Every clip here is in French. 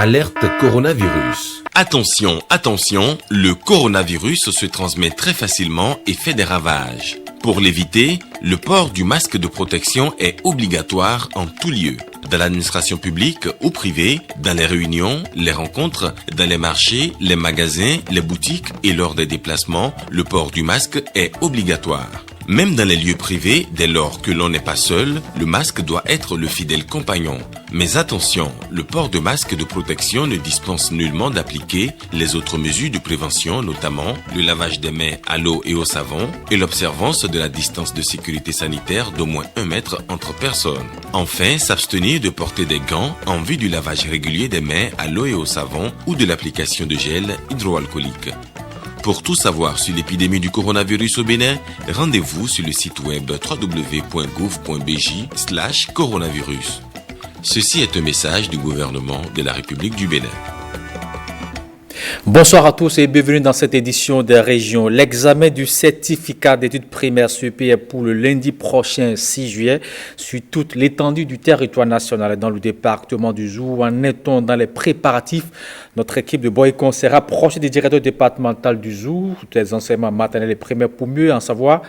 Alerte coronavirus. Attention, attention, le coronavirus se transmet très facilement et fait des ravages. Pour l'éviter, le port du masque de protection est obligatoire en tout lieu. Dans l'administration publique ou privée, dans les réunions, les rencontres, dans les marchés, les magasins, les boutiques et lors des déplacements, le port du masque est obligatoire. Même dans les lieux privés, dès lors que l'on n'est pas seul, le masque doit être le fidèle compagnon. Mais attention, le port de masque de protection ne dispense nullement d'appliquer les autres mesures de prévention, notamment le lavage des mains à l'eau et au savon et l'observance de la distance de sécurité sanitaire d'au moins 1 mètre entre personnes. Enfin, s'abstenir de porter des gants en vue du lavage régulier des mains à l'eau et au savon ou de l'application de gel hydroalcoolique. Pour tout savoir sur l'épidémie du coronavirus au Bénin, rendez-vous sur le site web www.gouv.bj/coronavirus. Ceci est un message du gouvernement de la République du Bénin. Bonsoir à tous et bienvenue dans cette édition des régions. L'examen du certificat d'études primaires CEP est pour le lundi prochain 6 juillet sur toute l'étendue du territoire national. Dans le département du Zou, en est-on dans les préparatifs? Notre équipe de Boycon s'est rapprochée du directeur départemental du Zou, des enseignements maternels et primaires pour mieux en savoir.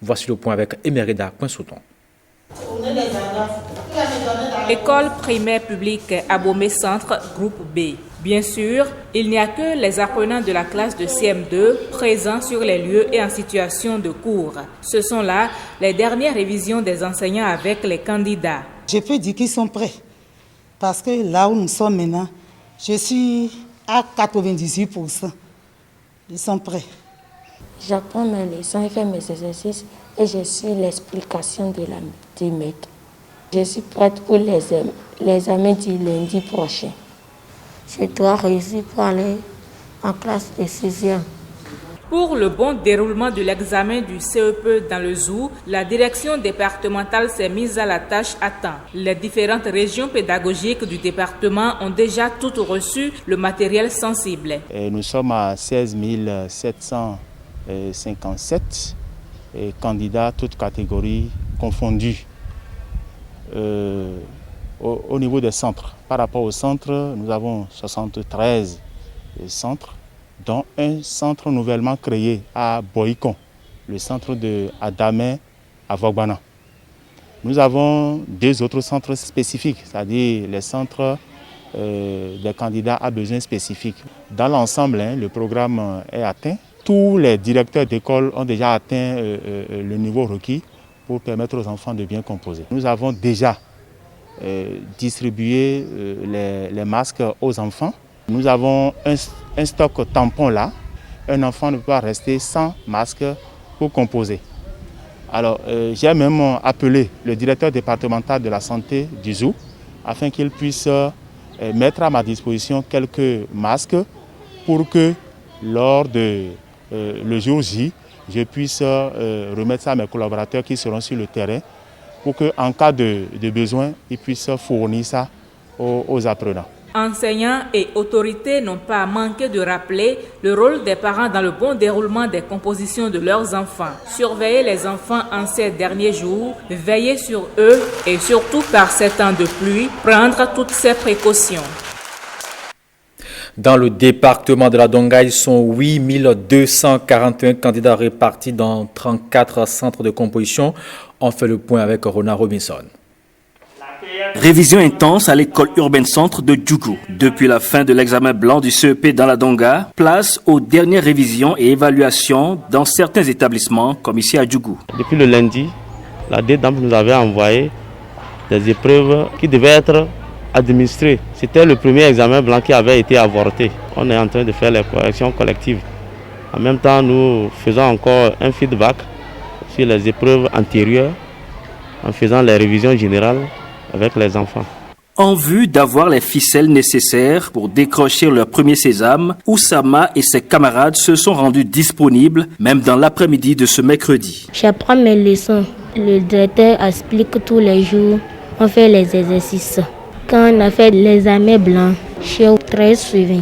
Voici le point avec Emerida Coinsoton. École primaire publique Abomey Centre, groupe B. Bien sûr, il n'y a que les apprenants de la classe de CM2 présents sur les lieux et en situation de cours. Ce sont là les dernières révisions des enseignants avec les candidats. Je peux dire qu'ils sont prêts parce que là où nous sommes maintenant, je suis à 98%. Ils sont prêts. J'apprends mes leçons et fais mes exercices et je suis l'explication de du maître. Je suis prête pour l'examen du lundi prochain. Je dois réussir pour aller en classe de 6e. Pour le bon déroulement de l'examen du CEP dans le Zou, la direction départementale s'est mise à la tâche à temps. Les différentes régions pédagogiques du département ont déjà toutes reçu le matériel sensible. Nous sommes à 16 757 candidats, toutes catégories confondues. Au niveau des centres. Par rapport aux centres, nous avons 73 centres, dont un centre nouvellement créé à Boycon, le centre de Adamé à Vogbana. Nous avons 2 autres centres spécifiques, c'est-à-dire les centres des candidats à besoins spécifiques. Dans l'ensemble, le programme est atteint. Tous les directeurs d'école ont déjà atteint le niveau requis pour permettre aux enfants de bien composer. Nous avons déjà distribué les masques aux enfants. Nous avons un stock tampon là. Un enfant ne peut pas rester sans masque pour composer. Alors, j'ai même appelé le directeur départemental de la santé du Zou afin qu'il puisse mettre à ma disposition quelques masques pour que lors de le jour J, je puisse remettre ça à mes collaborateurs qui seront sur le terrain pour qu'en cas de besoin, ils puissent fournir ça aux apprenants. Enseignants et autorités n'ont pas manqué de rappeler le rôle des parents dans le bon déroulement des compositions de leurs enfants. Surveiller les enfants en ces derniers jours, veiller sur eux et surtout par ces temps de pluie, prendre toutes ces précautions. Dans le département de la Donga, ils sont 8241 candidats répartis dans 34 centres de composition. On fait le point avec Rona Robinson. Révision intense à l'école urbaine centre de Djougou. Depuis la fin de l'examen blanc du CEP dans la Donga, place aux dernières révisions et évaluations dans certains établissements comme ici à Djougou. Depuis le lundi, la DDAMP nous avait envoyé des épreuves qui devaient être administré. C'était le premier examen blanc qui avait été avorté. On est en train de faire les corrections collectives. En même temps, nous faisons encore un feedback sur les épreuves antérieures en faisant les révisions générales avec les enfants. En vue d'avoir les ficelles nécessaires pour décrocher leur premier sésame, Oussama et ses camarades se sont rendus disponibles, même dans l'après-midi de ce mercredi. J'apprends mes leçons. Le directeur explique tous les jours. On fait les exercices. Quand on a fait l'examen blanc, je suis très suivi.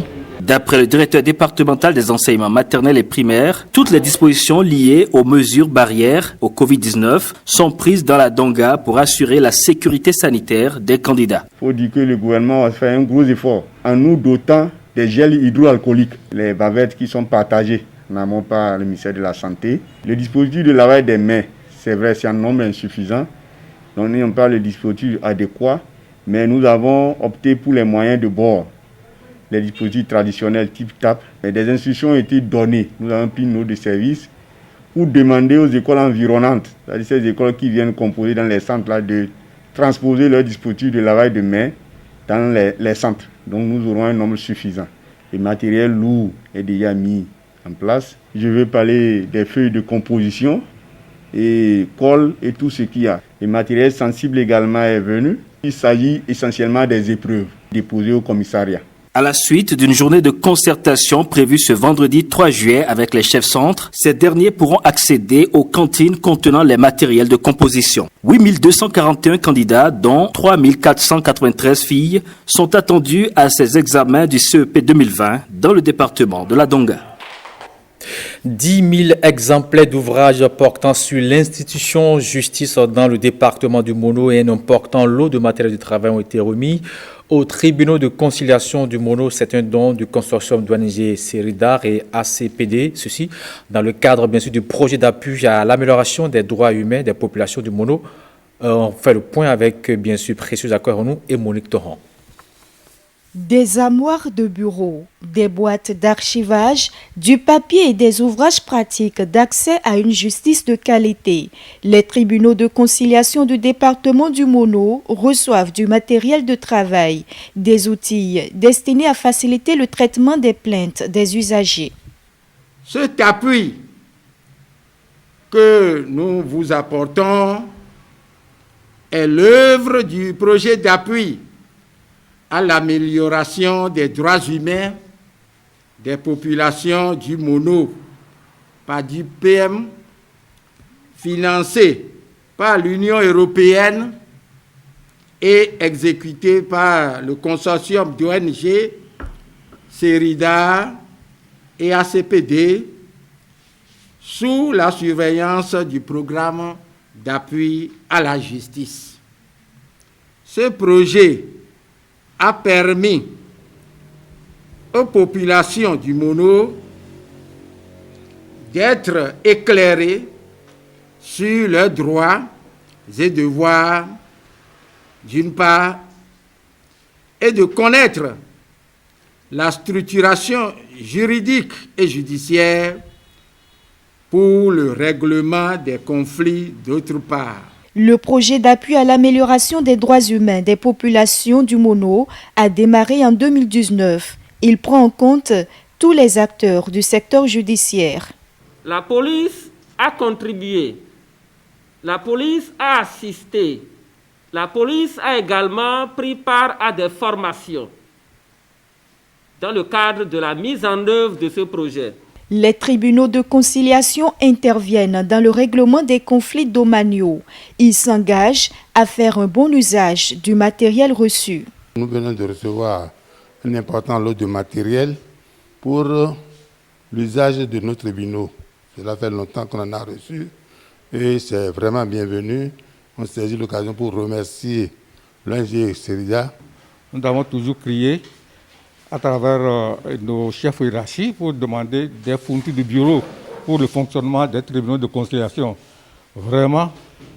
D'après le directeur départemental des enseignements maternels et primaires, toutes les dispositions liées aux mesures barrières au Covid-19 sont prises dans la Donga pour assurer la sécurité sanitaire des candidats. Il faut dire que le gouvernement a fait un gros effort en nous dotant des gels hydroalcooliques, les bavettes qui sont partagées en amont par le ministère de la Santé. Le dispositif de lavage des mains, c'est vrai, c'est un nombre insuffisant. Donc, nous n'avons pas le dispositif adéquat, mais nous avons opté pour les moyens de bord. Les dispositifs traditionnels type TAP. Et des instructions ont été données. Nous avons pris une note de service pour demander aux écoles environnantes, c'est-à-dire ces écoles qui viennent composer dans les centres, là, de transposer leurs dispositifs de lavage de mains dans les centres. Donc nous aurons un nombre suffisant. Le matériel lourd est déjà mis en place. Je vais parler des feuilles de composition et colle et tout ce qu'il y a. Le matériel sensible également est venu. Il s'agit essentiellement des épreuves déposées au commissariat. À la suite d'une journée de concertation prévue ce vendredi 3 juillet avec les chefs centres, ces derniers pourront accéder aux cantines contenant les matériels de composition. 8241 candidats, dont 3493 filles, sont attendus à ces examens du CEP 2020 dans le département de la Donga. 10 000 exemplaires d'ouvrages portant sur l'institution justice dans le département du Mono et un important lot de matériel de travail ont été remis aux tribunaux de conciliation du Mono. C'est un don du consortium d'ONG Seridar et ACPD, ceci dans le cadre bien sûr du projet d'appui à l'amélioration des droits humains des populations du Mono. On fait le point avec bien sûr Précieuse Akouaronou et Monique Torrent. Des armoires de bureau, des boîtes d'archivage, du papier et des ouvrages pratiques d'accès à une justice de qualité. Les tribunaux de conciliation du département du Mono reçoivent du matériel de travail, des outils destinés à faciliter le traitement des plaintes des usagers. Cet appui que nous vous apportons est l'œuvre du projet d'appui à l'amélioration des droits humains des populations du Mono par du PM financé par l'Union européenne et exécuté par le consortium d'ONG, Seridar et ACPD sous la surveillance du programme d'appui à la justice. Ce projet a permis aux populations du Mono d'être éclairées sur leurs droits et devoirs, d'une part, et de connaître la structuration juridique et judiciaire pour le règlement des conflits, d'autre part. Le projet d'appui à l'amélioration des droits humains des populations du Mono a démarré en 2019. Il prend en compte tous les acteurs du secteur judiciaire. La police a contribué, la police a assisté, la police a également pris part à des formations dans le cadre de la mise en œuvre de ce projet. Les tribunaux de conciliation interviennent dans le règlement des conflits domaniaux. Ils s'engagent à faire un bon usage du matériel reçu. Nous venons de recevoir un important lot de matériel pour l'usage de nos tribunaux. Cela fait longtemps qu'on en a reçu et c'est vraiment bienvenu. On saisit l'occasion pour remercier l'ONG Seridar. Nous avons toujours crié à travers nos chefs hiérarchiques pour demander des fournitures de bureaux pour le fonctionnement des tribunaux de conciliation. Vraiment,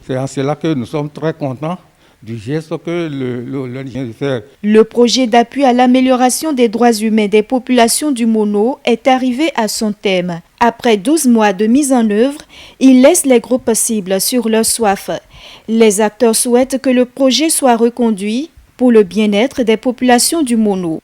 c'est en cela que nous sommes très contents du geste que l'ONG vient de faire. Le projet d'appui à l'amélioration des droits humains des populations du Mono est arrivé à son terme. Après 12 mois de mise en œuvre, il laisse les groupes cibles sur leur soif. Les acteurs souhaitent que le projet soit reconduit pour le bien-être des populations du Mono.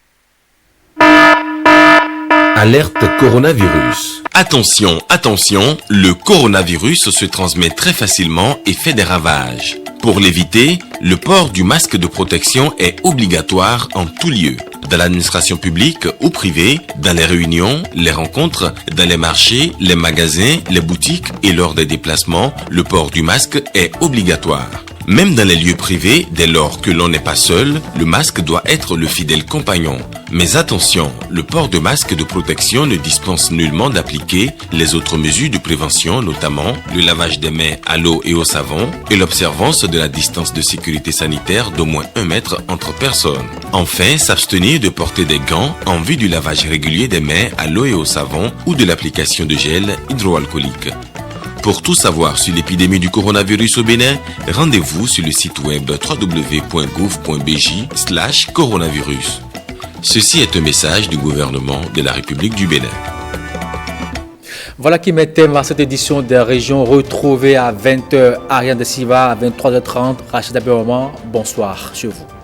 Alerte coronavirus. Attention, attention, le coronavirus se transmet très facilement et fait des ravages. Pour l'éviter, le port du masque de protection est obligatoire en tout lieu. Dans l'administration publique ou privée, dans les réunions, les rencontres, dans les marchés, les magasins, les boutiques et lors des déplacements, le port du masque est obligatoire. Même dans les lieux privés, dès lors que l'on n'est pas seul, le masque doit être le fidèle compagnon. Mais attention, le port de masque de protection ne dispense nullement d'appliquer les autres mesures de prévention, notamment le lavage des mains à l'eau et au savon et l'observance de la distance de sécurité sanitaire d'au moins 1 mètre entre personnes. Enfin, s'abstenir de porter des gants en vue du lavage régulier des mains à l'eau et au savon ou de l'application de gel hydroalcoolique. Pour tout savoir sur l'épidémie du coronavirus au Bénin, rendez-vous sur le site web www.gouv.bj/coronavirus. Ceci est un message du gouvernement de la République du Bénin. Voilà qui met thème à cette édition des régions. Retrouvée à 20h Ariane de Siva, à 23h30 Rachida Béroman. Bonsoir chez vous.